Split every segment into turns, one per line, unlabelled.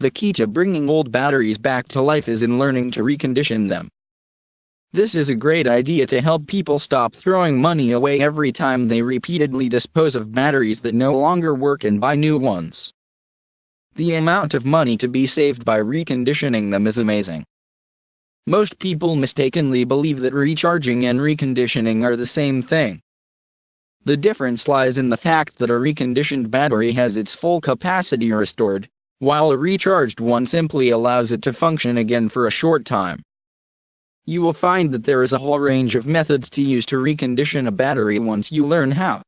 The key to bringing old batteries back to life is in learning to recondition them. This is a great idea to help people stop throwing money away every time they repeatedly dispose of batteries that no longer work and buy new ones. The amount of money to be saved by reconditioning them is amazing. Most people mistakenly believe that recharging and reconditioning are the same thing. The difference lies in the fact that a reconditioned battery has its full capacity restored, while a recharged one simply allows it to function again for a short time. You will find that there is a whole range of methods to use to recondition a battery once you learn how.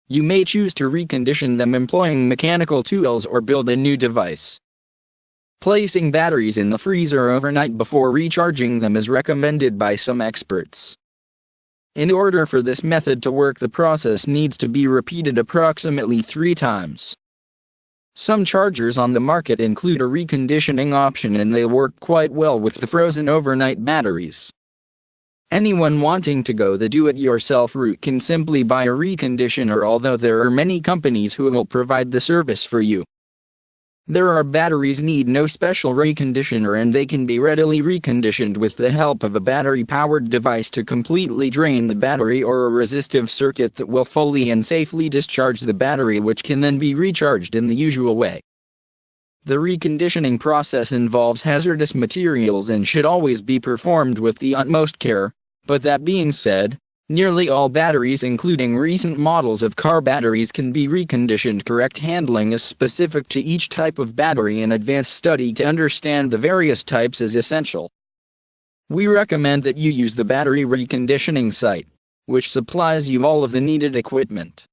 You may choose to recondition them employing mechanical tools or build a new device. Placing batteries in the freezer overnight before recharging them is recommended by some experts. In order for this method to work, the process needs to be repeated approximately 3 times. Some chargers on the market include a reconditioning option and they work quite well with the frozen overnight batteries. Anyone wanting to go the do-it-yourself route can simply buy a reconditioner, although there are many companies who will provide the service for you. There are batteries need no special reconditioner and they can be readily reconditioned with the help of a battery-powered device to completely drain the battery or a resistive circuit that will fully and safely discharge the battery, which can then be recharged in the usual way. The reconditioning process involves hazardous materials and should always be performed with the utmost care, but that being said, nearly all batteries, including recent models of car batteries, can be reconditioned. Correct handling is specific to each type of battery, and advanced study to understand the various types is essential. We recommend that you use the battery reconditioning site, which supplies you all of the needed equipment.